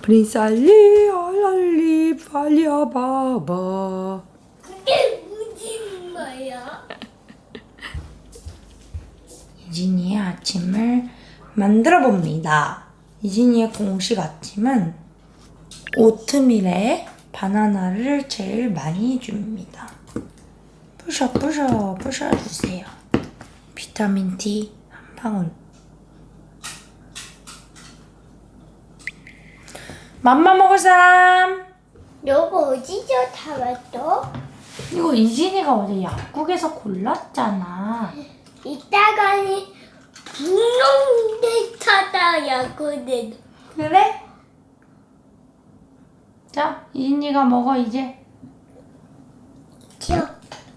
프린스 알리 알리 빨리 와봐봐. 그게 무슨 말이야? 이진이의 아침을 만들어 봅니다. 이진이의 공식 아침은 오트밀에 바나나를 제일 많이 줍니다. 부셔 부셔주세요. 비타민 D 한 방울. 맘마 먹을 사람? 너가 어디서 타왔어? 이거 이진이가 어제 약국에서 골랐잖아. 이따가니 분홍색 타다 야구는. 그래? 자, 이진이가 먹어 이제. 저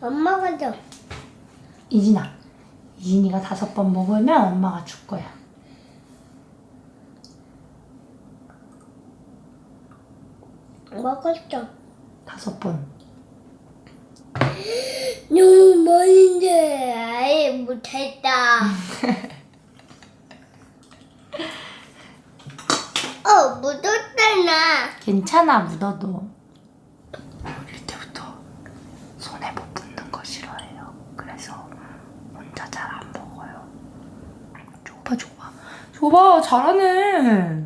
엄마가 줘. 이진아, 이진이가 5번 먹으면 엄마가 줄 거야. 먹었어. 5번. 너무 멀은데 아예 못했다. 묻었잖아. 괜찮아, 묻어도. 어릴 때부터 손에 못 붙는 거 싫어해요. 그래서 혼자 잘 안 먹어요. 줘봐, 잘하네.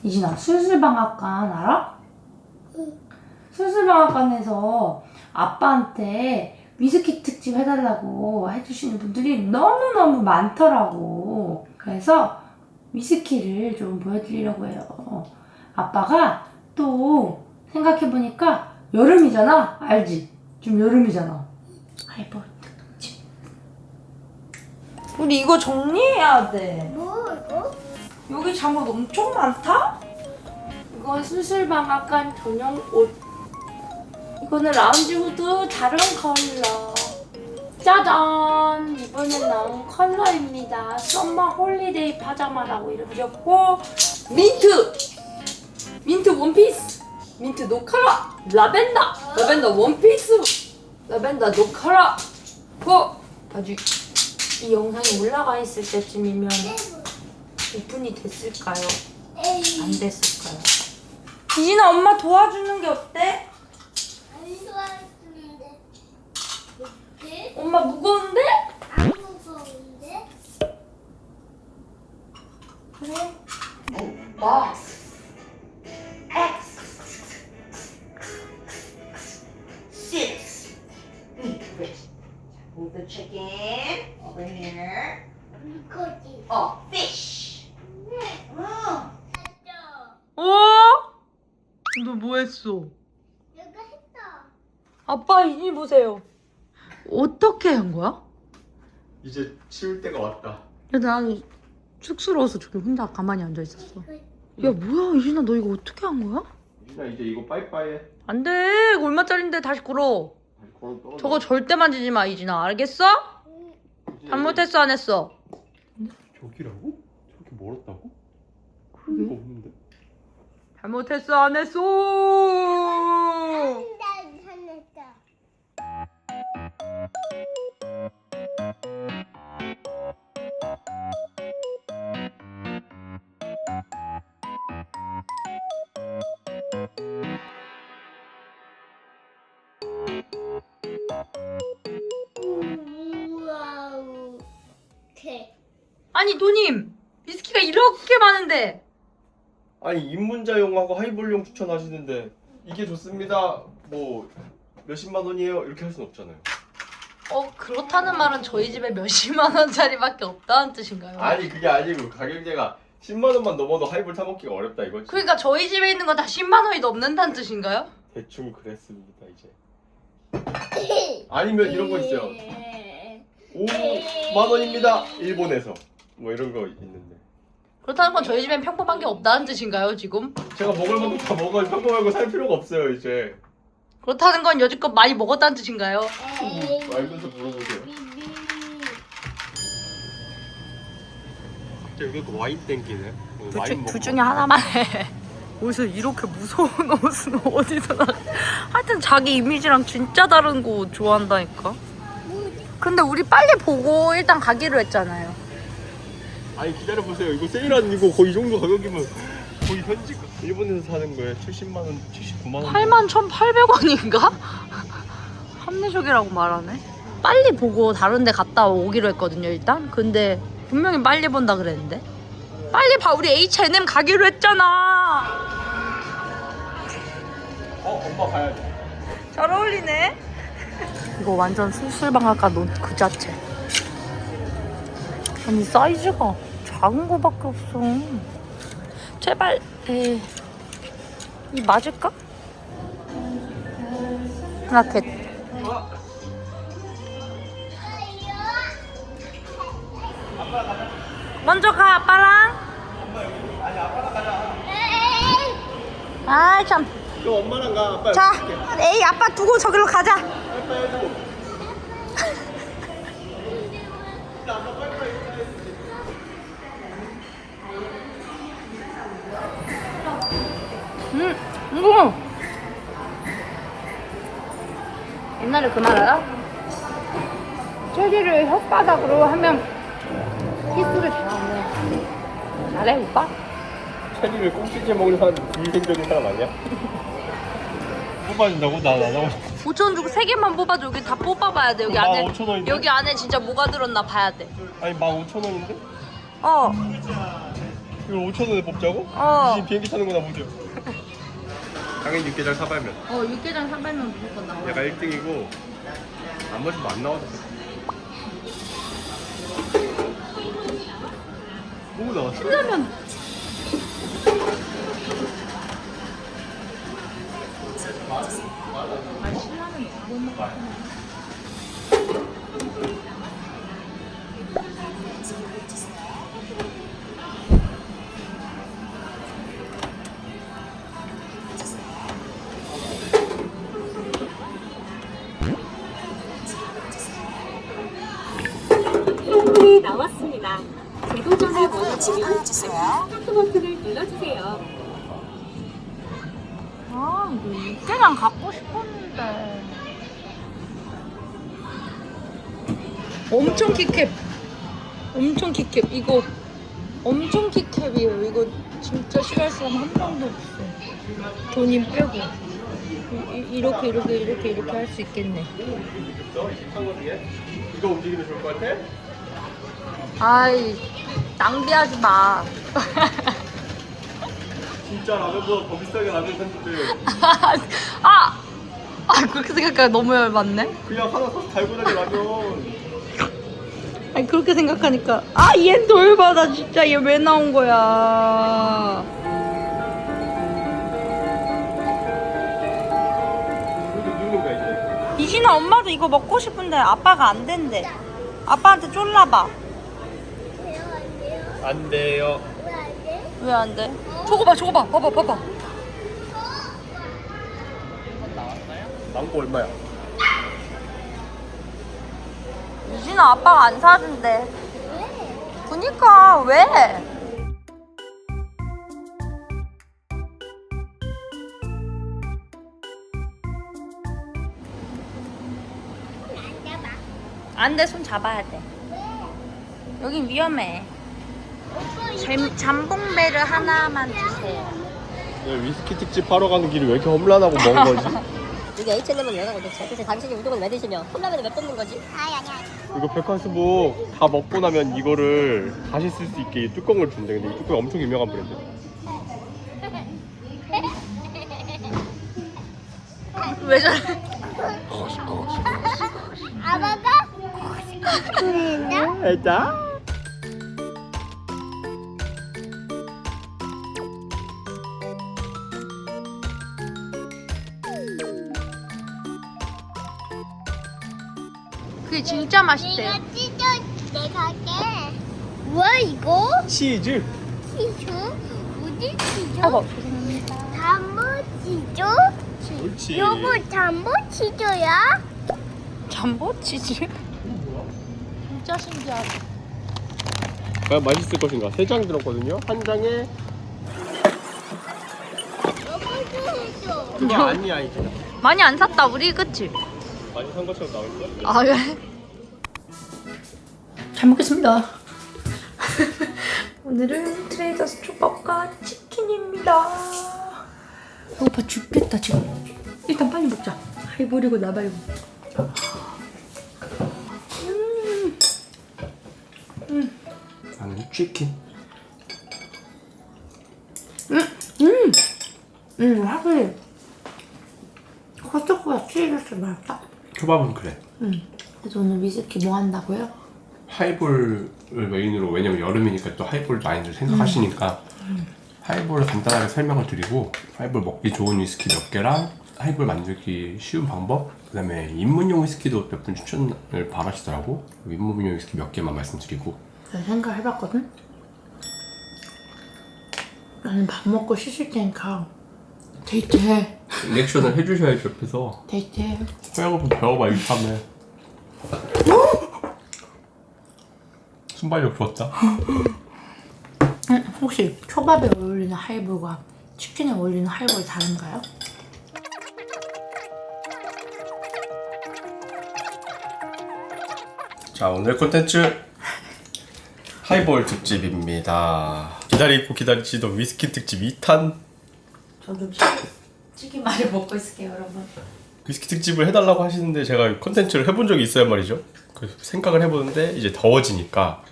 이진아, 술술방앗간 알아? 응. 술술방앗간에서 아빠한테 위스키 특집 해달라고 해주시는 분들이 너무너무 많더라고. 그래서 위스키를 좀 보여드리려고 해요. 아빠가 또 생각해보니까 여름이잖아? 알지? 좀 여름이잖아. 하이볼 특집. 우리 이거 정리해야 돼. 뭐 이거? 여기 잠옷 엄청 많다? 이건 수술방앗간 전용 옷. 이거는 라운지 후드 다른 컬러. 짜잔! 이번에 나온 컬러입니다. 썸머 홀리데이 파자마라고 이름 지었고 민트! 민트 원피스! 민트 노컬러! 라벤더 원피스! 라벤더 노컬러! 아직 이 영상이 올라가 있을 때쯤이면 오픈이 됐을까요? 안 됐을까요? 이진아, 엄마 도와주는 게 어때? 안 좋아했는데. 어때? 엄마 무거운데? 안 무서운데? 그래. Box. X. 6. Move the chicken over here. 이거지. Fish. 맞아. 어? 너 뭐 했어? 내가 했다. 아빠 이리 보세요. 어떻게 한 거야? 이제 치울 때가 왔다. 야, 난 쑥스러워서 저기 혼자 가만히 앉아 있었어. 야, 뭐야, 이진아, 너 이거 어떻게 한 거야? 유진아 이제 이거 빠이빠이 해. 안 돼. 이거 얼마짜린데 다시 걸어. 다시 걸어 떨어져. 저거 절대 만지지 마, 이진아. 알겠어? 유진아, 잘못했어, 안 했어? 저기라고? 저렇게 멀었다고? 그러게. 이거 없는데? 잘못했어, 안 했어? 난 화냈다. 와우. 오케이. 아니, 도님. 비스키가 이렇게 많은데. 아니 입문자용하고 하이볼용 추천하시는데 이게 좋습니다. 뭐 몇십만 원이에요 이렇게 할 순 없잖아요. 그렇다는 말은 저희 집에 몇십만 원짜리밖에 없다는 뜻인가요? 아니 그게 아니고 가격대가 10만 원만 넘어도 하이볼 타먹기가 어렵다 이거지. 그러니까 저희 집에 있는 거 다 10만 원이 넘는다는 뜻인가요? 대충 그랬습니다 이제. 아니면 이런 거 있어요. 5만 원입니다. 일본에서 뭐 이런 거 있는데. 그렇다는 건 저희 집엔 평범한 게 없다는 뜻인가요, 지금? 제가 먹을 만큼 다 먹어요. 평범하고 살 필요가 없어요 이제. 그렇다는 건 여지껏 많이 먹었다는 뜻인가요? 알면서 물어보세요. 여기 와인 땡기네. 둘 중에 하나만 해. 어디서 이렇게 무서운 옷은 어디서 나? 하여튼 자기 이미지랑 진짜 다른 거 좋아한다니까. 근데 우리 빨리 보고 일단 가기로 했잖아요. 아니 기다려보세요. 이거 세일 아니고 거의 이 정도 가격이면 거의 현지 일본에서 사는 거예요. 70만 원, 79만 원. 81,800원인가? 합리적이라고 말하네. 빨리 보고 다른 데 갔다 오기로 했거든요 일단. 근데 분명히 빨리 본다 그랬는데. 빨리 봐. 우리 H&M 가기로 했잖아. 엄마 가야지. 잘 어울리네. 이거 완전 술방앗간 그 자체. 아니 사이즈가 작은 거밖에 없어. 제발. 이 맞을까? 라켓. 먼저 가 아빠랑. 아 참. 너 엄마랑 가. 아빠 자, 여기 있을게. 에이 아빠 두고 저기로 가자. 아빠 해주고. 이거 옛날에 그 말 알아? 체리를 혓바닥으로 하면 키스를 잘하네. 잘해 오빠? 체리를 꽁치째 먹는 사람 비위생적인 사람 아니야? 뽑아준다고? 나 나가고 싶어. 5,000원 주고 3개만 뽑아줘. 여기 다 뽑아봐야 돼. 여기 그럼 안에 15,000원인데? 여기 안에 진짜 뭐가 들었나 봐야 돼. 아니 15,000원인데? 어. 이걸 5,000원에 뽑자고? 어. 지금 비행기 타는 거나 보죠. 당연히 육개장 사발면. 육개장 300명 무조건 나와. 얘가 1등이고 나머지 뭐안 나와도 돼. 뭐 나왔어? 신라면. 아니 신라면 못 먹어. 네, 나왔습니다. 재도전을 원하시면 스타트 버튼을 눌러주세요. 아 이거 육개장 갖고 싶었는데. 엄청 키캡. 엄청 키캡. 이거 엄청 키캡이에요. 이거 진짜 싫어할 사람 한 명도 없어. 돈임 빼고. 이렇게 할 수 있겠네. 이거 움직이면 좋을 것 같아? 아이 낭비하지 마. 진짜 라면보다 더 비싸게 라면 샀는데 그렇게 생각하니까 너무 열받네. 그냥 하나 사서 달고 다니 라면. 아니 그렇게 생각하니까 얘 더 열받아 진짜. 얘 왜 나온 거야. 그래도 누는 거야 이제. 이진아 엄마도 이거 먹고 싶은데 아빠가 안 된대. 아빠한테 쫄라봐. 돼요? 안 돼요. 왜 안 돼? 왜 안 돼? 저거 봐. 봐봐. 망고 얼마야? 이진아 아빠가 안 사준대. 왜? 그니까 왜? 안 잡아. 안 돼, 손 잡아야 돼. 여긴 위험해. 잠봉배를 하나만 주세요. 위스키 특집 하러 가는 길이 왜 이렇게 험난하고 먼 거지? 여기 H&M은 왜 가고 도대체? 도대체 당신이 우동을 왜 드시며 컵라면을 왜 뽑는 거지? 아니야. 이거 백화수복 다 먹고 나면 이거를 다시 쓸 수 있게 이 뚜껑을 준대. 근데 이 뚜껑이 엄청 유명한 브랜드. 왜 저래? 아빠가? 그랬나? 일단 그게 진짜 맛있대요. 이거 찢어 내가 할게. 뭐야 이거? 치즈. 치즈? 어디 치즈? 아이고. 잠보 치즈? 옳지. 요거 잠보 치즈야? 잠보 치즈? 진짜 신기하다. 과연 맛있을 것인가? 3장 들었거든요. 한 장에 요거도 해줘. 그거 아니야 이제. 많이 안 샀다 우리, 그치? 많이 산 것처럼 나올걸? 아 그래? 잘 먹겠습니다. 오늘은 트레이더스 초밥과 치킨입니다. 배고파 죽겠다 지금. 일단 빨리 먹자. 하이볼이고 나발고. 나는 치킨. 확실히 코스트코가 트레이더스 맛있다. 초밥은 그래. 그래서 오늘 위스키 뭐 한다고요? 하이볼을 메인으로, 왜냐면 여름이니까 또 하이볼 많이들 생각하시니까 하이볼을 간단하게 설명을 드리고, 하이볼 먹기 좋은 위스키 몇 개랑 하이볼 만들기 쉬운 방법, 그 다음에 입문용 위스키도 몇 분 추천을 바라시더라고. 입문용 위스키 몇 개만 말씀드리고. 내가 생각을 해봤거든? 나는 밥 먹고 쉬실 테니까 데이트해. 리액션을 해주셔야지 옆에서. 데이트해. 소영아 좀 배워봐 이 참에. 순발력 좋았다. 혹시 초밥에 어울리는 하이볼과 치킨에 어울리는 하이볼이 다른가요? 자, 오늘 콘텐츠 하이볼 특집입니다. 기다리고 기다리시던 위스키 특집 2탄. 저도 치킨 많이 먹고 있을게요, 여러분. 위스키 특집을 해달라고 하시는데 제가 콘텐츠를 해본 적이 있어야 말이죠. 그 생각을 해보는데 이제 더워지니까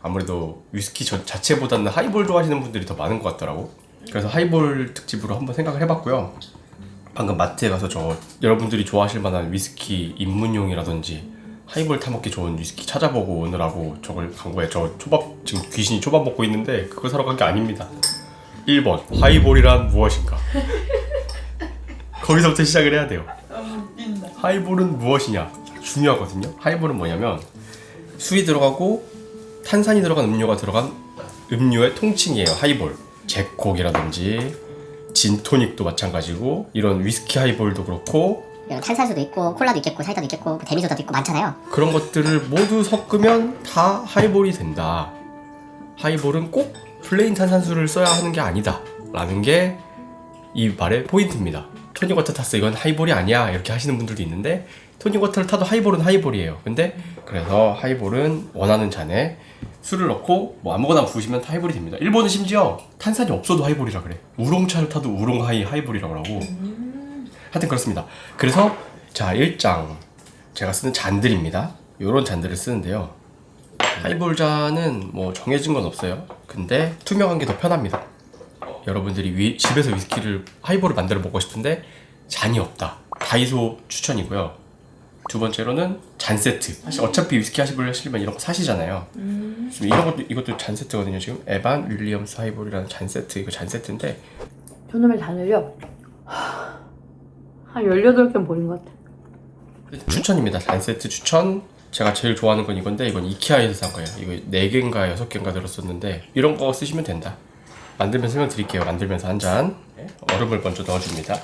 아무래도 위스키 자체보다는 하이볼 좋아하시는 분들이 더 많은 것 같더라고. 그래서 하이볼 특집으로 한번 생각을 해봤고요. 방금 마트에 가서 저 여러분들이 좋아하실 만한 위스키 입문용이라든지 하이볼 타먹기 좋은 위스키 찾아보고 오느라고 저걸 간 거예요. 저 초밥, 지금 귀신이 초밥 먹고 있는데 그거 사러 간 게 아닙니다. 1번 하이볼이란 무엇인가? 거기서부터 시작을 해야 돼요. 하이볼은 무엇이냐? 중요하거든요. 하이볼은 뭐냐면 술이 들어가고 탄산이 들어간 음료가 들어간 음료의 통칭이에요. 하이볼. 잭콕이라든지 진토닉도 마찬가지고, 이런 위스키 하이볼도 그렇고, 탄산수도 있고 콜라도 있겠고 사이다도 있겠고 데미소다도 있고 많잖아요. 그런 것들을 모두 섞으면 다 하이볼이 된다. 하이볼은 꼭 플레인 탄산수를 써야 하는 게 아니다 라는 게 이 말의 포인트입니다. 토닉워터 탔어, 이건 하이볼이 아니야, 이렇게 하시는 분들도 있는데, 토닉워터를 타도 하이볼은 하이볼이에요. 근데 그래서 하이볼은 원하는 잔에 술을 넣고 뭐 아무거나 부으시면 다 하이볼이 됩니다. 일본은 심지어 탄산이 없어도 하이볼이라 그래. 우롱차를 타도 우롱 하이볼이라고 하고. 하여튼 그렇습니다. 그래서 자, 1장 제가 쓰는 잔들입니다. 요런 잔들을 쓰는데요. 하이볼 잔은 뭐 정해진 건 없어요. 근데 투명한 게 더 편합니다. 여러분들이 집에서 위스키를 하이볼을 만들어 먹고 싶은데 잔이 없다. 다이소 추천이고요. 두 번째로는 잔 세트. 사실 어차피 위스키 하이볼 하시려면 이런 거 사시잖아요. 지금 이것도 잔 세트거든요. 지금 에반 윌리엄스 하이볼이라는 잔 세트. 이거 잔 세트인데 저놈의 잔을요 한 18개 버린 것 같아. 추천입니다. 잔 세트 추천. 제가 제일 좋아하는 건 이건데, 이건 이케아에서 산 거예요. 이거 4개인가 6개인가 들었었는데 이런 거 쓰시면 된다. 만들면서 설명드릴게요. 만들면서 한 잔. 얼음을 먼저 넣어줍니다.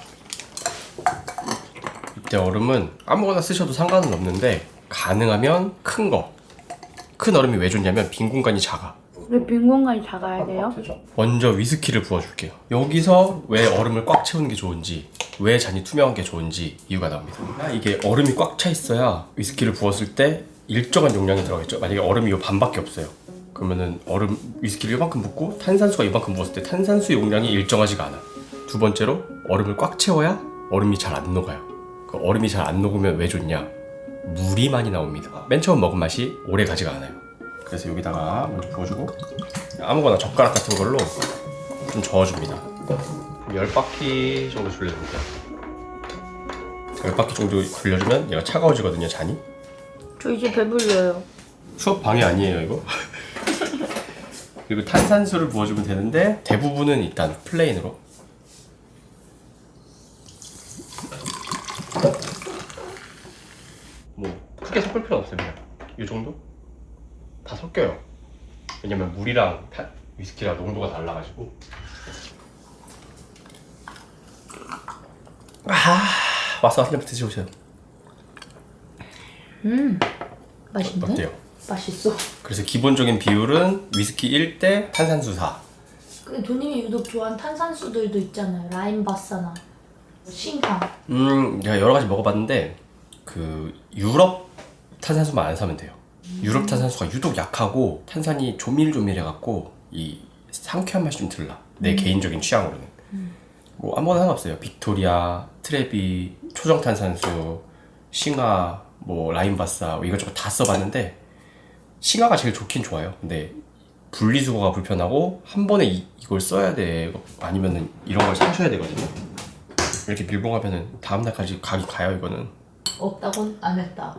이때 얼음은 아무거나 쓰셔도 상관은 없는데 가능하면 큰 거. 큰 얼음이 왜 좋냐면 빈 공간이 작아. 왜 빈 공간이 작아야 돼요? 먼저 위스키를 부어줄게요. 여기서 왜 얼음을 꽉 채우는 게 좋은지, 왜 잔이 투명한 게 좋은지 이유가 나옵니다. 이게 얼음이 꽉 차 있어야 위스키를 부었을 때 일정한 용량이 들어가겠죠. 만약에 얼음이 요 반밖에 없어요. 그러면은 위스키를 이만큼 붓고 탄산수가 이만큼 부었을 때 탄산수 용량이 일정하지가 않아. 두 번째로 얼음을 꽉 채워야 얼음이 잘 안 녹아요. 그 얼음이 잘 안 녹으면 왜 좋냐? 물이 많이 나옵니다. 맨 처음 먹은 맛이 오래 가지가 않아요. 그래서 여기다가 먼저 부어주고, 아무거나 젓가락 같은 걸로 좀 저어줍니다. 10바퀴 정도 돌려줍니다. 10바퀴 정도 돌려주면 얘가 차가워지거든요, 잔이. 저 이제 배불러요. 수업 방해 아니에요, 이거? 그리고 탄산수를 부어주면 되는데 대부분은 일단 플레인으로. 뭐 크게 섞을 필요 없어요. 그냥 이 정도? 다 섞여요. 왜냐면 물이랑 위스키랑 농도가 달라가지고. 와서 한잔 드셔보세요. 맛있네? 어때요? 맛있어. 그래서 기본적인 비율은 위스키 1대 탄산수 4. 근데 도님이 유독 좋아하는 탄산수들도 있잖아요. 라임바사나 싱캉. 제가 여러 가지 먹어봤는데 그 유럽 탄산수만 안 사면 돼요. 유럽 탄산수가 유독 약하고 탄산이 조밀조밀해갖고 이 상쾌한 맛이 좀 들라. 내 개인적인 취향으로는. 뭐 아무거나 상관없어요. 빅토리아, 트레비, 초정 탄산수, 싱하, 뭐 라임바사 뭐 이것저것 다 써봤는데 싱하가 제일 좋긴 좋아요. 근데 분리수거가 불편하고 한 번에 이걸 써야 돼. 아니면은 이런 걸 사셔야 되거든요. 이렇게 밀봉하면은 다음날까지 가기 가요 이거는. 없다곤 안 했다.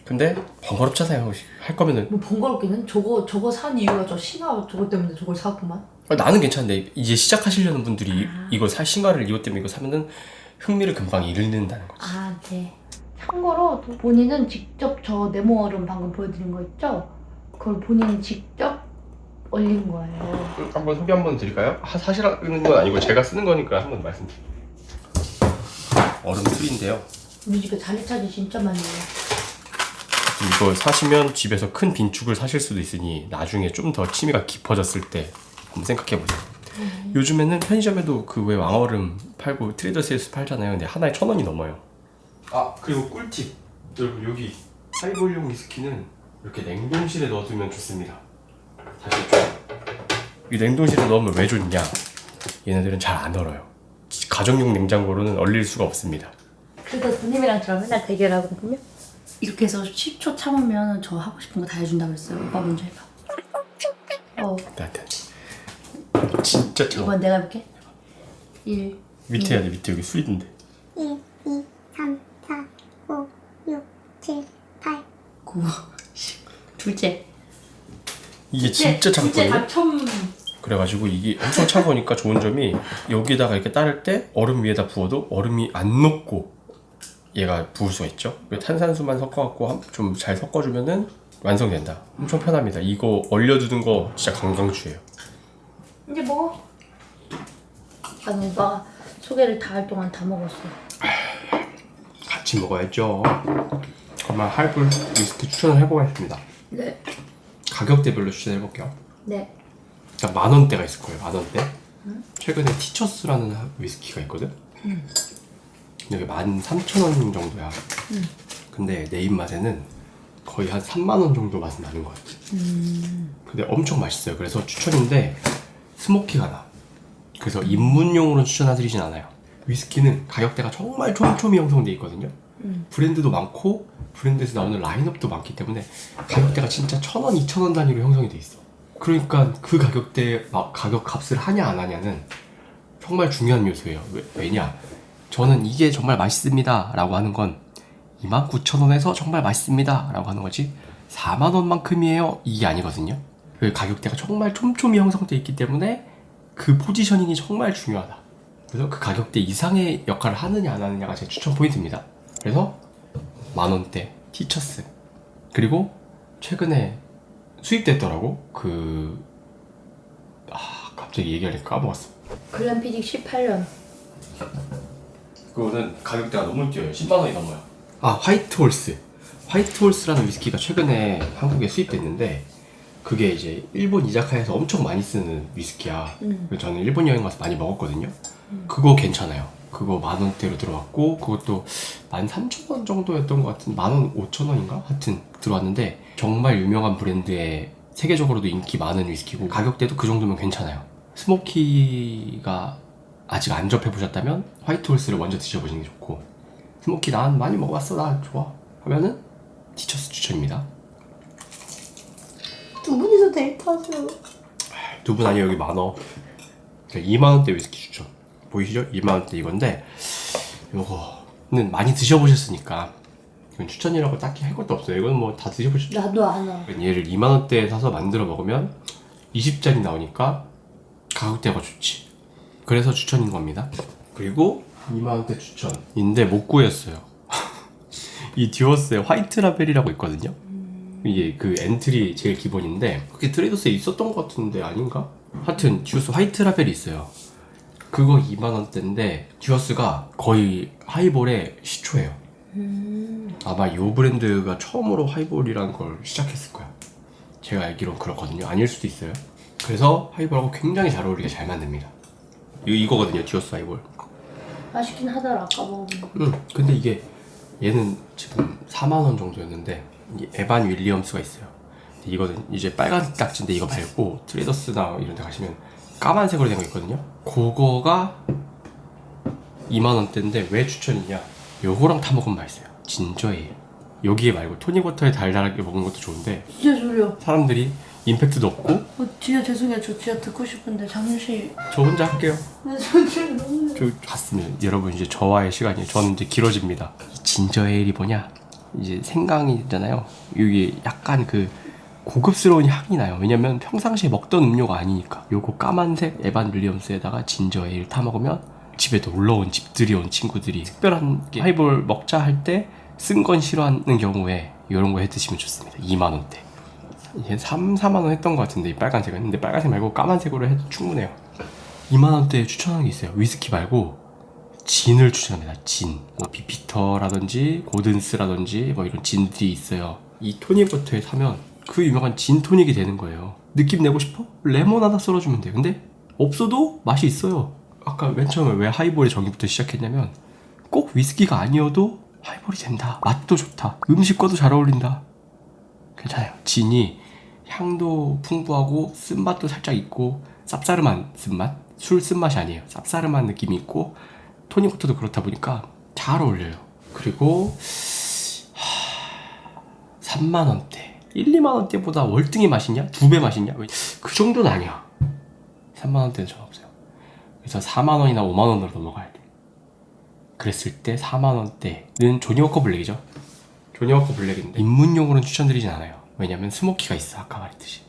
근데 번거롭잖아요. 할 거면은. 뭐 번거롭기는? 저거 산 이유가 저 싱하 저거 때문에 저걸 샀구만. 나는 괜찮은데 이제 시작하시려는 분들이 이걸 싱하를 이것 때문에 이거 사면은 흥미를 금방 잃는다는 거지. 아, 네. 참고로 본인은 직접 저 네모 얼음 방금 보여드린 거 있죠? 그걸 본인이 직접 올린 거예요. 한번 소개 한번 드릴까요? 사시라는 건 아니고 제가 쓰는 거니까 한번 말씀드릴게요. 얼음 틀인데요. 우리 집에 자리차지 진짜 많이 해요. 이거 사시면 집에서 큰 빈축을 사실 수도 있으니 나중에 좀 더 취미가 깊어졌을 때 한번 생각해 보세요. 요즘에는 편의점에도 그 왜 왕얼음 팔고 트레이더스에서 팔잖아요. 근데 하나에 1,000원이 넘어요. 아 그리고 꿀팁 여러분, 여기 하이볼용 위스키는 이렇게 냉동실에 넣어두면 좋습니다. 다시 이 냉동실에 넣으면 왜 좋냐, 얘네들은 잘 안 얼어요. 가정용 냉장고로는 얼릴 수가 없습니다. 그래서 누님이랑 저랑 맨날 대결하거든요. 이렇게 해서 10초 참으면 저 하고 싶은 거 다 해준다고 그랬어요. 오빠 먼저 해봐. 나한테 진짜 차워. 이번 내가 해볼게. 1 밑에 해야 돼. 밑에 여기 수있는데 1, 2, 3, 4, 5, 6, 7, 8. 9 10 둘째. 이게 진짜 둘째 차거든요. 당첨. 그래가지고 이게 엄청 차가우니까 좋은 점이 여기다가 이렇게 따를 때 얼음 위에다 부어도 얼음이 안 녹고 얘가 부을 수가 있죠. 탄산수만 섞어갖고 좀 잘 섞어주면은 완성된다. 엄청 편합니다. 이거 얼려두는 거 진짜 강강추예요. 이제 먹어. 아니 오빠가 소개를 다 할 동안 다 먹었어. 같이 먹어야죠. 그러면 하이볼 위스키 추천을 해보겠습니다. 네. 가격대별로 추천해볼게요. 네. 일단 10,000원대가 있을 거예요. 10,000원대. 최근에 티처스라는 위스키가 있거든. 근데 이게 13,000원 정도야. 근데 내 입맛에는 거의 한 30,000원 정도 맛은 나는 것 같아. 근데 엄청 맛있어요. 그래서 추천인데 스모키가 나. 그래서 입문용으로 추천해드리진 않아요. 위스키는 가격대가 정말 촘촘히 형성돼 있거든요. 브랜드도 많고 브랜드에서 나오는 라인업도 많기 때문에 가격대가 진짜 1,000원, 2,000원 단위로 형성이 돼 있어. 그러니까 그 가격대 가격 값을 하냐 안 하냐는 정말 중요한 요소예요. 왜냐? 저는 이게 정말 맛있습니다 라고 하는 건 29,000원에서 정말 맛있습니다 라고 하는 거지 40,000원만큼이에요 이게 아니거든요. 그 가격대가 정말 촘촘히 형성돼 있기 때문에 그 포지셔닝이 정말 중요하다. 그래서 그 가격대 이상의 역할을 하느냐 안 하느냐가 제 추천 포인트입니다. 그래서 10,000원대 티처스, 그리고 최근에 수입됐더라고. 갑자기 얘기하니까 까먹었어. 글램피딕 18년. 그거는 가격대가 너무 뛰어요. 10만원이 넘어요. 화이트홀스. 화이트홀스라는 위스키가 최근에 한국에 수입됐는데 그게 이제 일본 이자카야에서 엄청 많이 쓰는 위스키야. 그래서 저는 일본 여행 가서 많이 먹었거든요. 그거 괜찮아요. 그거 10,000원대로 들어왔고 그것도 13,000원 정도였던 것 같은, 15,000원인가? 하여튼 들어왔는데 정말 유명한 브랜드의 세계적으로도 인기 많은 위스키고 가격대도 그 정도면 괜찮아요. 스모키가 아직 안 접해보셨다면 화이트홀스를 먼저 드셔보시는 게 좋고, 스모키 난 많이 먹어봤어 나 좋아 하면은 티처스 추천입니다. 두 분이서 데이트하세요. 두 분 아니에요. 여기 만원. 20,000원대 위스키 추천. 보이시죠? 20,000원대 이건데 요거는 많이 드셔보셨으니까 이건 추천이라고 딱히 할 것도 없어요. 이건 뭐 다 드셔보셨죠? 나도 알아. 얘를 20,000원대에 사서 만들어 먹으면 20잔이 나오니까 가격대가 좋지. 그래서 추천인 겁니다. 그리고 20,000원대 추천인데 못 구했어요. 이 듀어스의 화이트 라벨이라고 있거든요. 이게 그 엔트리 제일 기본인데 그게 트레이더스에 있었던 것 같은데 아닌가? 하여튼 듀어스 화이트 라벨이 있어요. 그거 20,000원대인데 듀어스가 거의 하이볼의 시초예요. 아마 이 브랜드가 처음으로 하이볼이라는 걸 시작했을 거야. 제가 알기론 그렇거든요. 아닐 수도 있어요. 그래서 하이볼하고 굉장히 잘 어울리게 잘 만듭니다. 이거거든요. 듀어스 하이볼. 맛있긴 하더라 아까 먹으면. 근데 이게 얘는 지금 40,000원 정도였는데 이게 에반 윌리엄스가 있어요. 이거는 이제 빨간 딱지인데 이거 말고 트레이더스나 이런 데 가시면 까만색으로 된 거 있거든요. 그거가 2만원대인데 왜 추천이냐, 요거랑 타 먹으면 맛있어요. 진저에일. 여기에 말고 토닉워터에 달달하게 먹는 것도 좋은데 진짜 졸려. 사람들이 임팩트도 없고. 진짜 죄송해요. 저 진짜 듣고 싶은데 잠시. 저 혼자 할게요. 저 지금 너무. 저 갔으면 여러분 이제 저와의 시간이 저는 이제 길어집니다. 이 진저에일이 뭐냐, 이제 생강이잖아요. 여기 약간 그 고급스러운 향이 나요. 왜냐면 평상시에 먹던 음료가 아니니까. 요거 까만색 에반 윌리엄스에다가 진저에일 타 먹으면 집에 놀러 온 집들이 온 친구들이 특별한 게 하이볼 먹자 할 때 쓴 건 싫어하는 경우에 이런 거 해 드시면 좋습니다. 2만원대. 이게 3, 4만원 했던 것 같은데 이 빨간색은. 근데 빨간색 말고 까만색으로 해도 충분해요. 2만원대에 추천하는 게 있어요. 위스키 말고 진을 추천합니다. 진. 뭐 비피터라든지 고든스라든지 뭐 이런 진들이 있어요. 이 토닉워터에 사면 그 유명한 진 토닉이 되는 거예요. 느낌 내고 싶어? 레몬 하나 썰어주면 돼. 근데 없어도 맛이 있어요. 아까 맨 처음에 왜 하이볼의 정의부터 시작했냐면 꼭 위스키가 아니어도 하이볼이 된다. 맛도 좋다. 음식과도 잘 어울린다. 괜찮아요. 진이 향도 풍부하고 쓴맛도 살짝 있고 쌉싸름한 쓴맛? 술 쓴맛이 아니에요. 쌉싸름한 느낌이 있고 토닉워터도 그렇다 보니까 잘 어울려요. 그리고 3만원대 1, 2만원대보다 월등히 맛있냐? 2배 맛있냐? 그 정도는 아니야. 3만원대는 전 없어요. 그래서 4만원이나 5만원으로 넘어가야 돼. 그랬을 때 4만원대는 조니워커 블랙이죠. 조니워커 블랙인데 입문용으로는 추천드리진 않아요. 왜냐면 스모키가 있어. 아까 말했듯이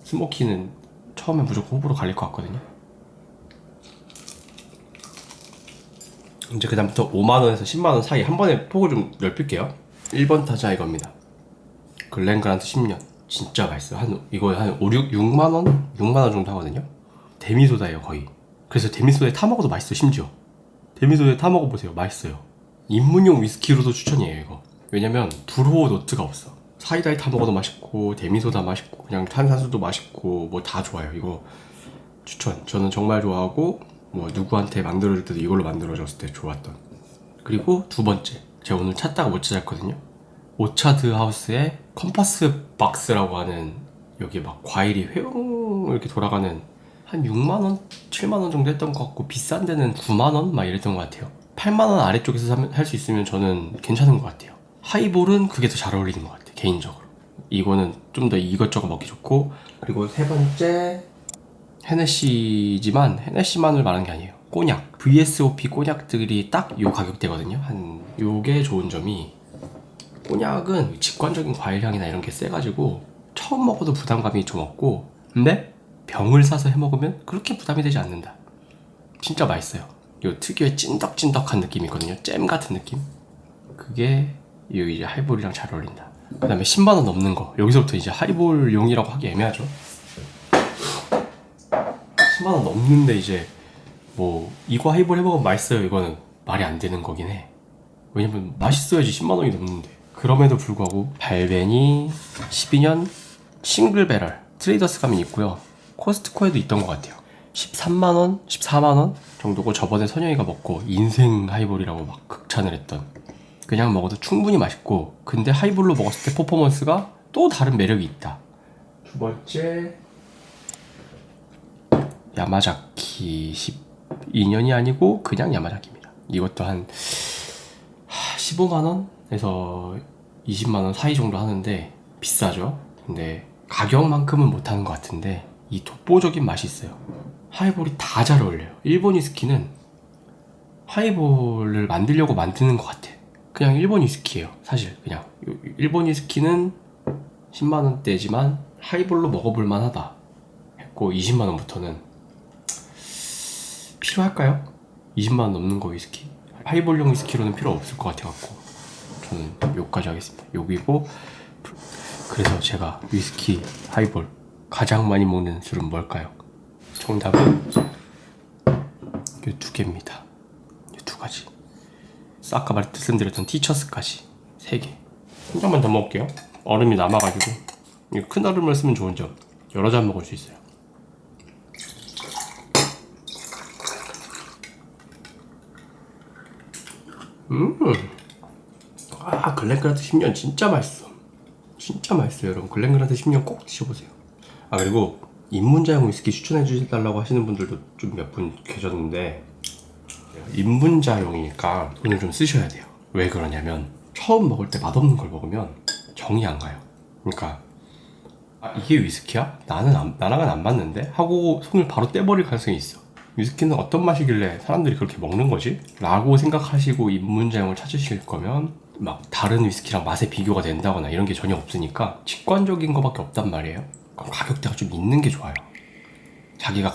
스모키는 처음에 무조건 호불호 갈릴 것 같거든요. 이제 그 다음부터 5만원에서 10만원 사이 한 번에 폭을 좀 넓힐게요. 1번 타자 이겁니다. 글렌그란트 10년 진짜 맛있어요. 이거 한 6만원? 6만원 정도 하거든요. 데미소다예요 거의. 그래서 데미소다에 타먹어도 맛있어. 심지어 데미소다에 타먹어보세요. 맛있어요. 입문용 위스키로도 추천이에요 이거. 왜냐면 불호 노트가 없어. 사이다에 타먹어도 맛있고 데미소다 맛있고 그냥 탄산수도 맛있고 뭐 다 좋아요. 이거 추천. 저는 정말 좋아하고 뭐 누구한테 만들어줄 때도 이걸로 만들어줬을 때 좋았던. 그리고 두 번째, 제가 오늘 찾다가 못 찾았거든요. 오차드 하우스의 컴파스 박스라고 하는, 여기 막 과일이 회웅 이렇게 돌아가는, 한 6만원? 7만원 정도 했던 것 같고 비싼 데는 9만원? 막 이랬던 것 같아요. 8만원 아래쪽에서 할 수 있으면 저는 괜찮은 것 같아요. 하이볼은 그게 더 잘 어울리는 것 같아요 개인적으로. 이거는 좀 더 이것저것 먹기 좋고. 그리고 세 번째 헤네시지만 헤네시만을 말하는 게 아니에요. 꼬냑, VSOP 꼬냑들이 딱 요 가격대거든요. 한 요게 좋은 점이, 꼬냑은 직관적인 과일향이나 이런 게 세가지고 처음 먹어도 부담감이 좀 없고, 근데 병을 사서 해먹으면 그렇게 부담이 되지 않는다. 진짜 맛있어요. 요 특유의 찐덕찐덕한 느낌이 있거든요. 잼 같은 느낌. 그게 요 이제 하이볼이랑 잘 어울린다. 그 다음에 10만원 넘는 거, 여기서부터 이제 하이볼용이라고 하기 애매하죠. 10만원 넘는데 이제 뭐 이거 하이볼 해먹으면 맛있어요, 이거는 말이 안 되는 거긴 해. 왜냐면 맛있어야지 10만원이 넘는데. 그럼에도 불구하고 발베니 12년 싱글 배럴 트레이더스 감이 있고요. 코스트코에도 있던 것 같아요. 13만원, 14만원 정도고, 저번에 선영이가 먹고 인생 하이볼이라고 막 극찬을 했던, 그냥 먹어도 충분히 맛있고, 근데 하이볼로 먹었을 때 퍼포먼스가 또 다른 매력이 있다. 두 번째, 야마자키 12년이 아니고 그냥 야마자키입니다. 이것도 한 15만원에서 20만원 사이 정도 하는데 비싸죠. 근데 가격만큼은 못하는 것 같은데 이 독보적인 맛이 있어요. 하이볼이 다 잘 어울려요. 일본 위스키는 하이볼을 만들려고 만드는 것 같아. 그냥 일본 위스키예요 사실. 그냥 일본 위스키는 10만원대지만 하이볼로 먹어볼만 하다 했고, 20만원부터는 필요할까요? 20만원 넘는 거 위스키? 하이볼용 위스키로는 필요 없을 것 같아갖고 저는 요까지 하겠습니다. 여기고. 그래서 제가 위스키, 하이볼 가장 많이 먹는 술은 뭘까요? 정답은 이 두 개입니다. 이 두 가지. 아까 말씀드렸던 티처스까지 3개. 한 잔만 더 먹을게요. 얼음이 남아가지고. 이 큰 얼음을 쓰면 좋은 점, 여러 잔 먹을 수 있어요. 글렌그란트 10년 진짜 맛있어. 진짜 맛있어요 여러분. 글렌그란트 10년 꼭 드셔보세요. 아 그리고 입문자용 위스키 추천해주달라고 하시는 분들도 좀 몇 분 계셨는데 입문자용이니까 돈을 좀 쓰셔야 돼요. 왜 그러냐면 처음 먹을 때 맛없는 걸 먹으면 정이 안 가요. 그러니까 아, 이게 위스키야? 나랑은 안 맞는데? 하고 손을 바로 떼버릴 가능성이 있어. 위스키는 어떤 맛이길래 사람들이 그렇게 먹는 거지? 라고 생각하시고 입문자용을 찾으실 거면 막 다른 위스키랑 맛의 비교가 된다거나 이런 게 전혀 없으니까 직관적인 거밖에 없단 말이에요. 그럼 가격대가 좀 있는 게 좋아요. 자기가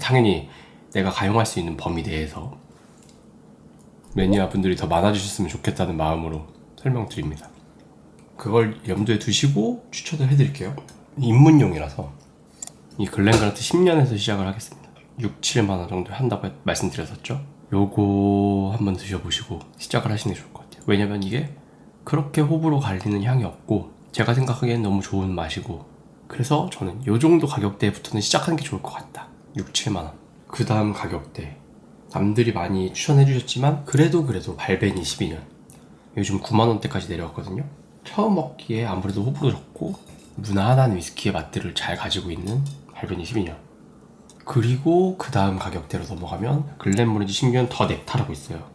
당연히 내가 가용할 수 있는 범위 내에서 매니아 분들이 더 많아지셨으면 좋겠다는 마음으로 설명드립니다. 그걸 염두에 두시고 추천을 해드릴게요. 입문용이라서 이 글렌그란트 10년에서 시작을 하겠습니다. 6, 7만원 정도 한다고 말씀드렸었죠. 요거 한번 드셔보시고 시작을 하시는 게 좋을 것 같아요. 왜냐면 이게 그렇게 호불호 갈리는 향이 없고 제가 생각하기엔 너무 좋은 맛이고, 그래서 저는 요 정도 가격대부터는 시작하는 게 좋을 것 같다. 6, 7만원. 그 다음 가격대 남들이 많이 추천해 주셨지만 그래도 발벤 22년 요즘 9만원대까지 내려왔거든요. 처음 먹기에 아무래도 호불호 적고 무난한 위스키의 맛들을 잘 가지고 있는 발벤 22년. 그리고 그 다음 가격대로 넘어가면 글렌모렌지 신규는 더 넥타라고 있어요.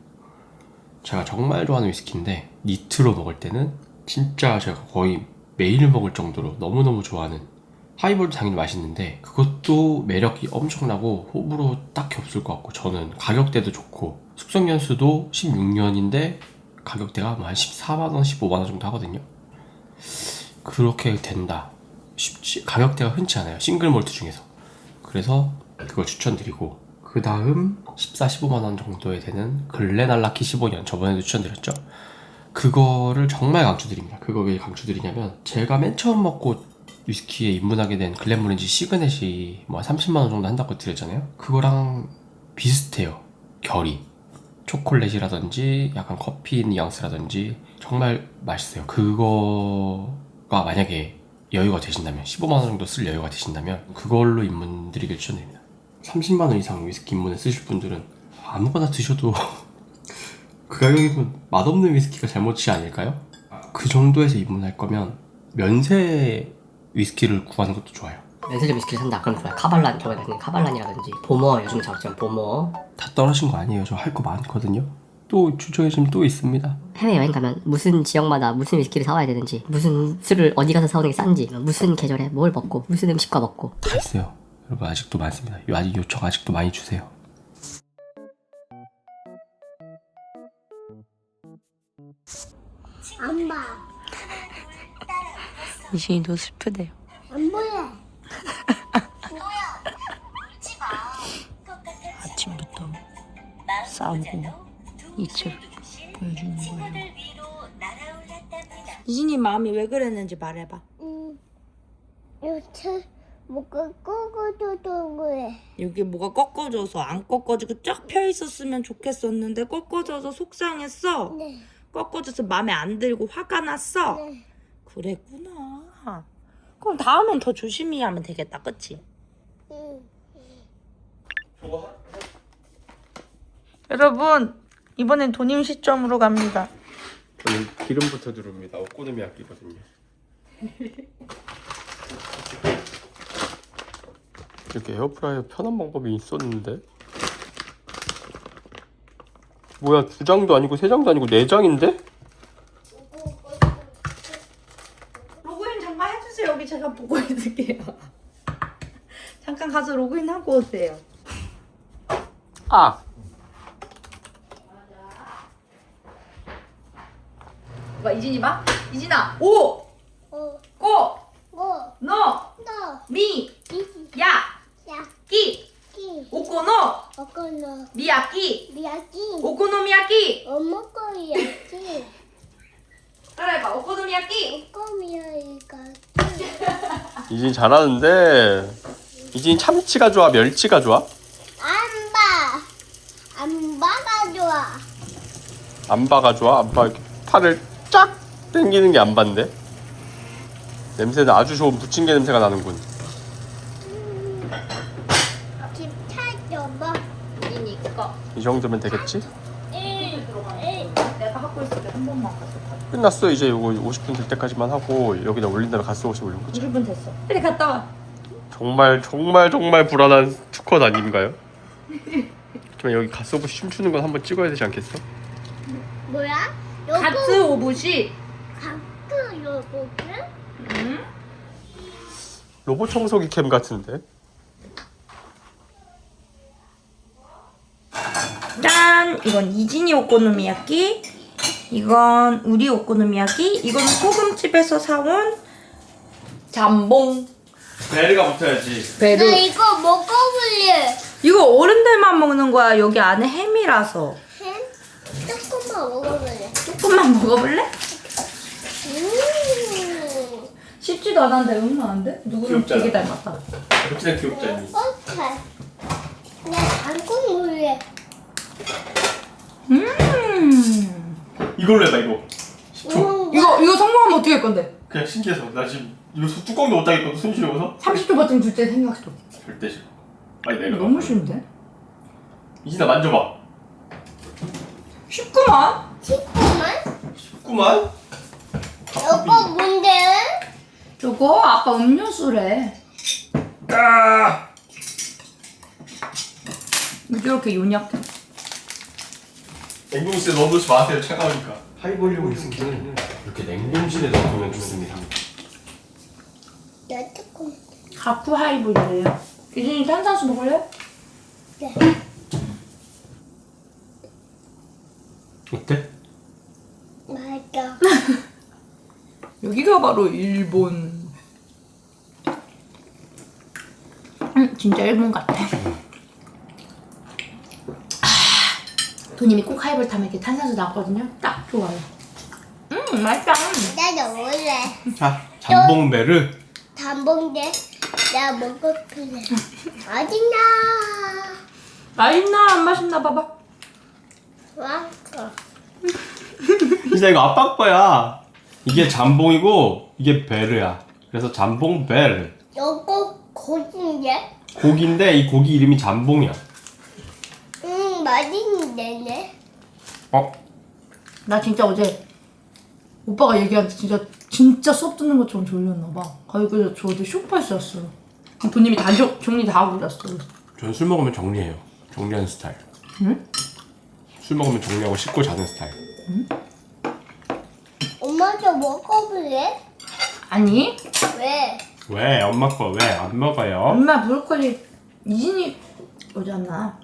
제가 정말 좋아하는 위스키인데 니트로 먹을 때는 진짜 제가 거의 매일 먹을 정도로 너무너무 좋아하는, 하이볼도 당연히 맛있는데 그것도 매력이 엄청나고 호불호 딱히 없을 것 같고, 저는 가격대도 좋고 숙성연수도 16년인데 가격대가 한 14만원, 15만원 정도 하거든요. 그렇게 된다 쉽지, 가격대가 흔치 않아요 싱글 몰트 중에서. 그래서 그걸 추천드리고, 그 다음 14, 15만원 정도에 되는 글렌알라키 15년 저번에도 추천드렸죠. 그거를 정말 강추드립니다. 그거 왜 강추드리냐면 제가 맨 처음 먹고 위스키에 입문하게 된 글렌모렌지 시그넷이 뭐 30만원 정도 한다고 드렸잖아요. 그거랑 비슷해요 결이. 초콜릿이라든지 약간 커피 뉘앙스라든지 정말 맛있어요. 그거가 만약에 여유가 되신다면, 15만원 정도 쓸 여유가 되신다면 그걸로 입문드리길 추천드립니다. 30만원 이상 위스키 입문에 쓰실 분들은 아무거나 드셔도 그 가격이면 맛없는 위스키가 잘못이 아닐까요? 그 정도에서 입문할 거면 면세 위스키를 구하는 것도 좋아요. 면세점 위스키를 산다 그럼 좋아요. 카발란, 저번에 말씀드린 카발란이라든지 보머, 요즘 잘했지만 보머. 다 떨어진 거 아니에요. 저 할 거 많거든요. 또 추천해주면 또 있습니다. 해외여행 가면 무슨 지역마다 무슨 위스키를 사와야 되는지, 무슨 술을 어디 가서 사오는 게 싼지, 무슨 계절에 뭘 먹고 무슨 음식과 먹고 다 있어요. 여러분 아직도 많습니다. 아직 요청 아직도 많이 주세요. 안 봐. 이신이도 슬프대요. 안 보여. 아침부터 싸우고 이치를 보여주는 거예요. 이진이 마음이 왜 그랬는지 말해봐. 요새 뭐가 꺾어져서 그래. 여기 뭐가 꺾어져서, 안 꺾어지고 쫙 펴 있었으면 좋겠었는데 꺾어져서 속상했어. 네. 꺾어져서 마음에 안 들고 화가 났어. 네. 그랬구나. 그럼 다음엔 더 조심히 하면 되겠다, 그치? 응. 여러분, 이번엔 도님 시점으로 갑니다. 저는 기름부터 두릅니다. 오코노미야끼거든요. 이렇게 에어프라이어 편한 방법이 있었는데, 뭐야, 2장도 아니고 3장도 아니고 4장인데? 로그인 잠깐 해주세요. 여기 제가 보고 있을게요. 잠깐 가서 로그인 하고 오세요. 아! 봐, 이진이 봐. 이진아, 오! 꼬! 뭐? 너! 너. 미! 이지. 야! 야. 끼! 기. 오코노! 어거너. 미야끼! 미야기. 오코노미야끼! 어머거리야기. 따라해봐. 오코노미야끼! 어거미야기가. 이진 잘하는데, 이진 참치가 좋아, 멸치가 좋아? 안 봐. 안 봐가 좋아. 안바가 좋아? 안바 이렇게 팔을 쫙 당기는 게 안바인데? 냄새는 아주 좋은 부침개 냄새가 나는군. 집 찾아봐. 이진이 거. 이 정도면 되겠지? 들어가. 내가 하고 닦고 있을게. 한 번만 가서. 끝났어. 이제 이거 50분 될 때까지만 하고 여기다 올린 다음에 가스옷이 올린 거죠. 20분 됐어. 빨리 갔다 와. 정말 불안한 투컷 아닌가요? 하지만 여기 가스옷이 춤추는 건 한번 찍어야 되지 않겠어? 뭐야? 요거 가스 오붓이. 가스 요거는? 응? 로봇 청소기 캠 같은데? 짠! 이건 이진이 오코노미야끼. 이건 우리 오코노미야끼. 이건 소금집에서 사온 잠봉. 베르가 붙어야지. 나 베르. 이거 먹어볼래. 이거 어른들만 먹는 거야. 여기 안에 햄이라서. 햄? 조금만 먹어볼래. 조금만 먹어볼래? 음. 쉽지도 않은데 응원한데? 누구는 귀엽잖아. 되게 닮았다. 진짜 귀엽지 않니? 어떡해. 나 방금 먹을래. 이걸로 해봐 이거. 이거 성공하면 어떻게 할 건데? 그냥 신기해서 나 지금 이거 뚜껑도 못 닫겠거든 손 시려워서. 30초 버튼 줄 때 생각 좀. 절대 싫어. 빨리 내려가. 너무 쉬운데? 이진아 만져봐. 쉽구만. 식구만? 쉽구만. 이거 뭔데? 저거 아까 음료수래. 아! 이렇게 요약해. 냉동실에 넣어놓지 마세요. 차가우니까. 하이볼륨 위스키는 이렇게 냉동실에 넣어두면 좋습니다. 나 조금. 가쿠 하이볼이래요. 이진이 탄산수 먹을래? 네. 어때? 맞아. 여기가 바로 일본. 진짜 일본 같아. 도님이 꼭 하이볼 타면 이렇게 탄산수 나왔거든요. 딱 좋아요. 맛있다. 나도 먹을래. 자, 잠봉베르. 단봉대 나 먹어볼래. 어딨나? 맛있나 안 맛있나 봐봐. 왔어. 이진아 이거 아빠 거야. 이게 잠봉이고 이게 베르야. 그래서 잠봉베르. 요거 고기인데? 고기인데 이 고기 이름이 잠봉이야. 맛있는데네. 어? 나 진짜 어제 오빠가 얘기하는데 진짜 수업 듣는 것처럼 졸렸나 봐. 그래서 저 어제 쇼파에서 잤어요. 도님이 다 정리 다 하고 잤어요. 전 술 먹으면 정리해요. 정리하는 스타일. 응? 술 먹으면 정리하고 씻고 자는 스타일. 엄마도 먹어볼래? 아니 왜? 왜? 엄마 거 왜 안 먹어요? 엄마 브로콜리 이진이 오잖아.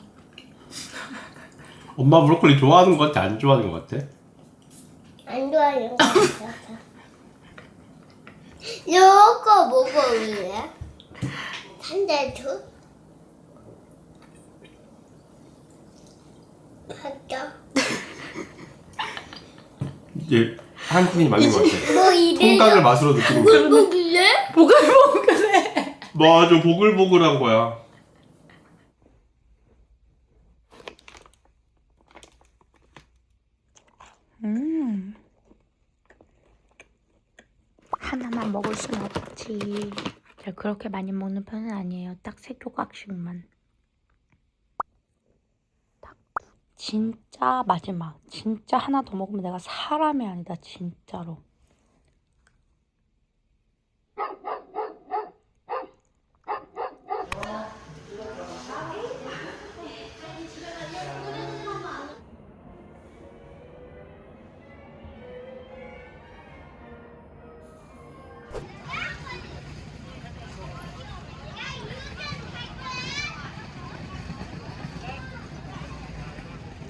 엄마 브로콜리 좋아하는 것 같아? 안 좋아하는 것 같아? 안 좋아하는 거 같아. 요거 먹어볼래? 한대도 봤다. 이게 한국인이 맞는 것 같아. 뭐 이래? 통닭을 맛으로 느끼는 거야. 먹을래? 보글보글해. 맞아, 보글보글한 거야. 하나만 먹을 순 없지. 제가 그렇게 많이 먹는 편은 아니에요. 딱 3조각씩만. 딱 진짜 마지막. 진짜 하나 더 먹으면 내가 사람이 아니다. 진짜로.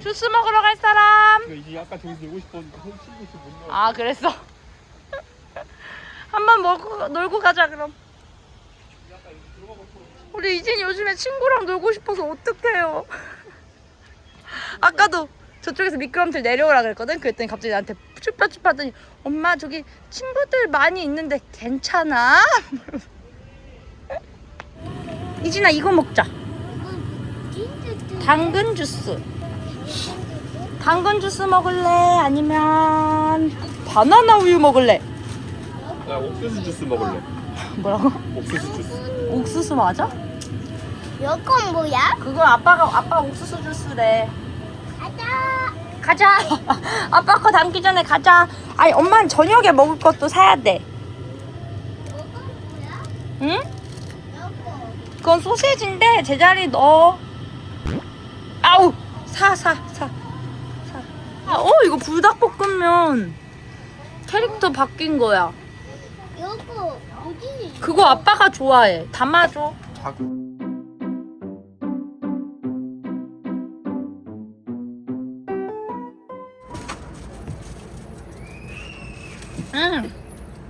주스 먹으러 갈 사람? 이게 아까 저기 놀고 싶었는데 손 친구 있어 못 놀아. 아 그랬어? 한번 놀고 가자 그럼. 우리 이진이 요즘에 친구랑 놀고 싶어서 어떡해요. 아까도 저쪽에서 미끄럼틀 내려오라 그랬거든. 그랬더니 갑자기 나한테 쭈뼛쭈뼛 하더니 엄마 저기 친구들 많이 있는데 괜찮아? 이진아 이거 먹자. 당근 주스. 당근 주스 먹을래? 아니면 바나나 우유 먹을래? 나 옥수수 주스 먹을래. 뭐라고? 옥수수 주스. 옥수수 맞아? 요건 뭐야? 그건 아빠 옥수수 주스래. 가자. 가자. 아빠 거 담기 전에 가자. 아니 엄마는 저녁에 먹을 것도 사야 돼. 응? 그건 소시지인데 제자리 넣어. 아우 사. 이거 불닭볶음면 캐릭터 바뀐 거야. 여보 어디? 그거 아빠가 좋아해. 담아줘.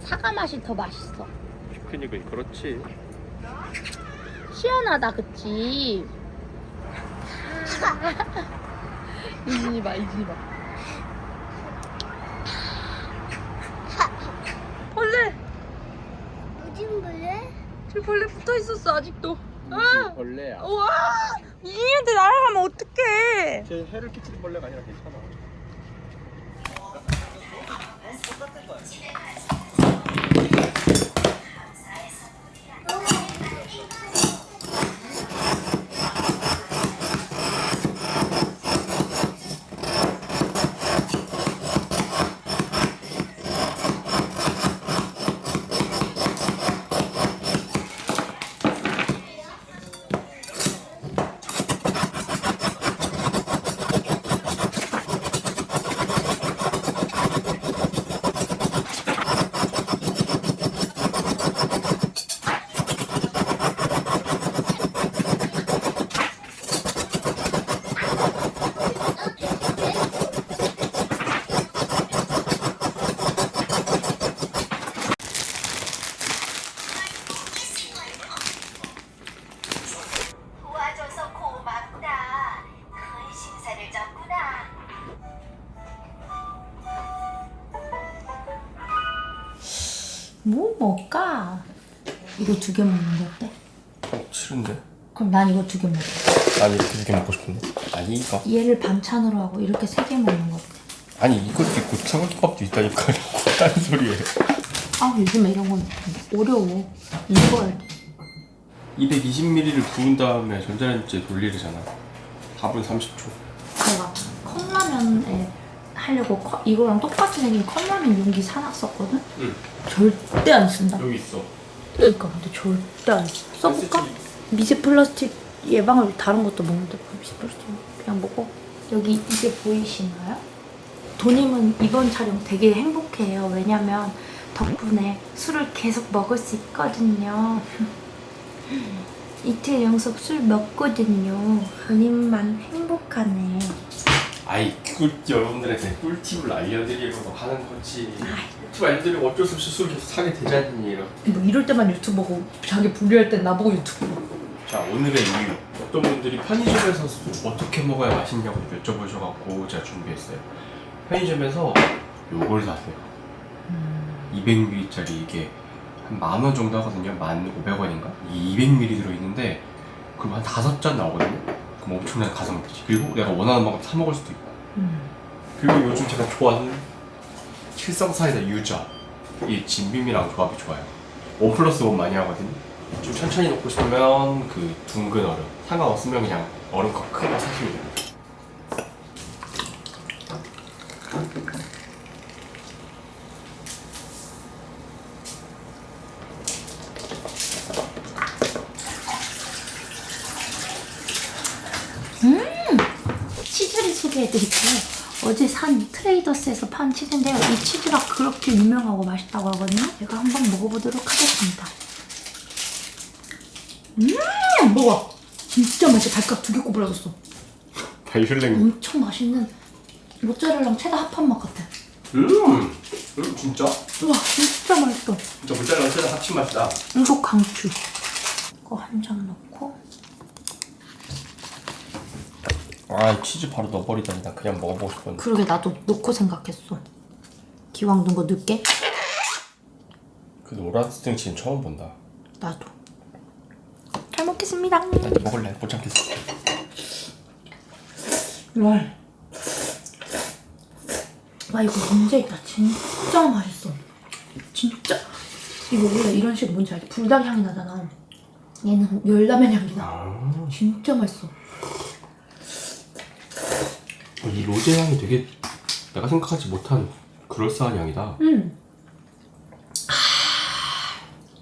사과 맛이 더 맛있어. 피크닉은 그렇지. 시원하다, 그치? 이진이 봐. 벌레! 무슨 벌레? 저 벌레 붙어 있었어, 아직도. 벌레야. 우와! 이진이한테 날아가면 어떡해! 쟤 해를 끼치는 벌레가 아니라 괜찮아. 도와줘서 고맙다. 큰 신사를 졌구나. 뭐 먹을까? 이거 2개 먹는 게 어때? 싫은데? 그럼 난 이거 2개 먹을게. 난 이렇게 2개 먹고 싶은데. 아니 이거. 얘를 반찬으로 하고 이렇게 3개 먹는 거 어때? 아니 이것도 있고 삼각김밥도 있다니까. 딴 소리에. 아 요즘에 이런 건 어려워. 읽어야 돼. 220ml를 부은 다음에 전자레인지에 돌리잖아. 답은 30초. 제가 컵라면에 하려고 이거랑 똑같이 생긴 컵라면 용기 사놨었거든? 응. 절대 안 쓴다. 여기 있어. 그러니까 근데 절대 안 써. 써볼까? 미세 플라스틱 예방을 다른 것도 먹는데 미세 플라스틱 그냥 먹어. 여기 이게 보이시나요? 도님은 이번 촬영 되게 행복해요. 왜냐면 덕분에 술을 계속 먹을 수 있거든요. 이틀 연속 술 먹거든요. 도님만 행복하네. 아이 그걸 여러분들한테 꿀팁을 알려드리려고 하는 거지. 꿀팁 알려드리고 어쩔 수 없이 술 계속 사게 되잖니. 뭐 이럴 때만 유튜버고 자기 분리할 땐 나보고 유튜버. 자 오늘의 이유. 어떤 분들이 편의점에서 술 어떻게 먹어야 맛있냐고 여쭤보셔갖고 제가 준비했어요. 편의점에서 요걸 사세요. 200ml짜리 이게 한 10,000원 정도 하거든요. 1,500원인가? 이게 200ml 들어있는데 그럼 한 5잔 나오거든요. 그럼 엄청나게 가성비지. 그리고 내가 원하는 만큼 사 먹을 수도 있고. 그리고 요즘 제가 좋아하는 칠성사이다 유자. 이 진빔이랑 조합이 좋아요. 1+1 많이 하거든요. 좀 천천히 먹고 싶으면 그 둥근 얼음. 상관없으면 그냥 얼음컵 큰 거 사시면 돼요. 치즈를 소개해드릴게요. 어제 산 트레이더스에서 판 치즈인데요. 이 치즈가 그렇게 유명하고 맛있다고 하거든요. 제가 한번 먹어보도록 하겠습니다. 먹어. 진짜 맛있어. 발가락 2개 꼬부라졌어. 발슐랭. 엄청 맛있는 모짜렐라랑 체다 합한 맛 같아. 진짜? 우와 진짜 맛있어. 진짜 모짜렐라 체다 합친 맛이다. 이거 강추. 이거 한 장 넣고. 아 치즈 바로 넣어버리다니. 나 그냥 먹어보고 싶었는데. 그러게 나도 넣고 생각했어. 기왕 넣은 거 넣을게. 그 노란 스팅 지금 처음 본다. 나도. 잘 먹겠습니다. 나 이거 먹을래. 못 참겠어. 와 이거 문제 있다. 진짜 맛있어. 진짜. 이거 원래 이런 식 뭔지 알지? 불닭 향이 나잖아. 얘는 열라면 향이 나. 진짜 맛있어. 이 로제 향이 되게 내가 생각하지 못한 그럴싸한 향이다.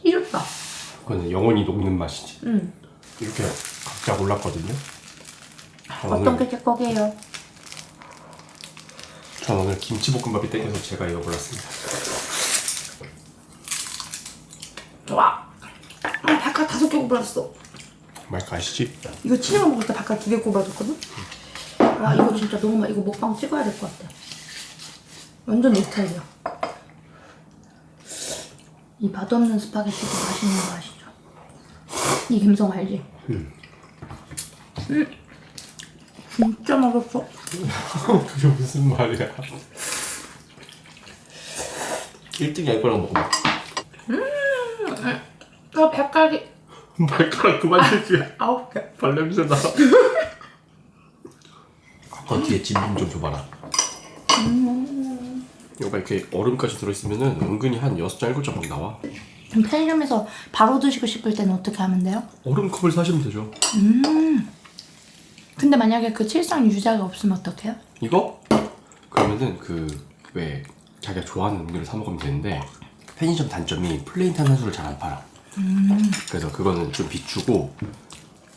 이렇다. 그거는 영원히 녹는 맛이지. 이렇게 각자 골랐거든요. 어떤 게 제 거게요? 전 오늘 김치볶음밥이 땡겨서 제가 이거 골랐습니다. 와, 바깥 5개 굽어놨어. 말까 아시지? 이거 치즈만 먹을 때 바깥 2개 굽어놨거든? 와, 이거 진짜 너무 맛. 이거 먹방 찍어야 될 것 같아. 완전 내 스타일이야. 이 맛없는 스파게티도 맛있는 거 아시죠? 이 감성 알지? 진짜 맛없어. 그게 무슨 말이야? 1등이 알 거랑 먹어봐. 백갈이 발가락 그만 대지. 9개. 발냄새 나. 아까 뒤에 진품 좀 줘봐라. 이거 이렇게 얼음까지 들어있으면은 은근히 한 6장 7장 나와. 그럼 편의점에서 바로 드시고 싶을 때는 어떻게 하면 돼요? 얼음컵을 사시면 되죠. 근데 만약에 그 칠성 유자가 없으면 어떡해요? 이거? 그러면은 그 왜 자기가 좋아하는 음료를 사 먹으면 되는데 편의점 단점이 플레인 탄산수를 잘 안 팔아. 그래서 그거는 좀 비추고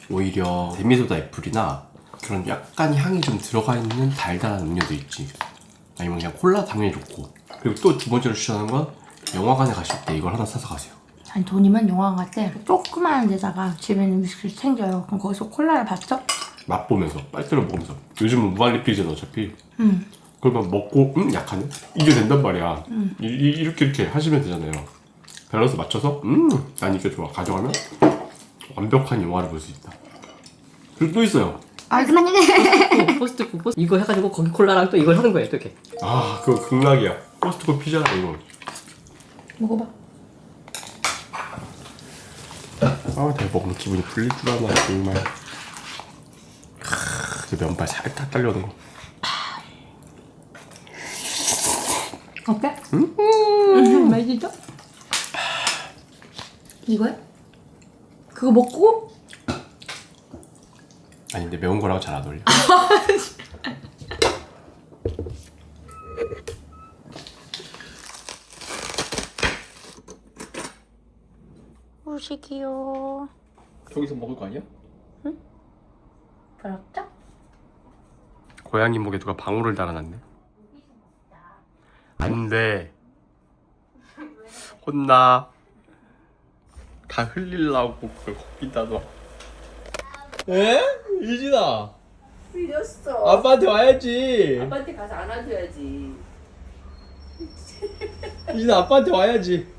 오히려 데미소다 애플이나 그런 약간 향이 좀 들어가 있는 달달한 음료도 있지. 아니면 그냥 콜라 당연히 좋고. 그리고 또 두 번째로 추천하는 건 영화관에 가실 때 이걸 하나 사서 가세요. 아니 돈이면 영화관 갈 때 조그마한 데다가 집에 있는 위스키를 챙겨요. 그럼 거기서 콜라를 받죠? 맛보면서 빨대로 먹으면서. 요즘은 무한리필이잖아 어차피. 그러면 먹고 약하네? 이게 된단 말이야. 이렇게 하시면 되잖아요. 밸런스 맞춰서 난 이게 좋아 가져가면 완벽한 영화를 볼 수 있다. 그리고 또 있어요. 아 그만 얘기해. 포스트코 포스트 이거 해가지고 거기 콜라랑 또 이걸 하는 거예요 또 이렇게. 아 그거 극락이야. 코스트코 피자나 이거. 먹어봐. 아 내가 먹으면 기분이 풀릴 줄 아나 정말. 그 면발 살짝 딸려오는 거. 어때? 맛있죠? 이거야? 그거 먹고 아니 근데 매운 거랑 잘 안 어울려. 우식이요. 저기서 먹을 거 아니야? 부럽죠? 고양이 목에 누가 방울을 달아놨네. 안돼. 혼나. 다 흘리려고 그걸 거기다 놔. 에? 유진아. 틀렸어. 아빠한테 와야지. 아빠한테 가서 안아줘야지. 유진아 아빠한테 와야지.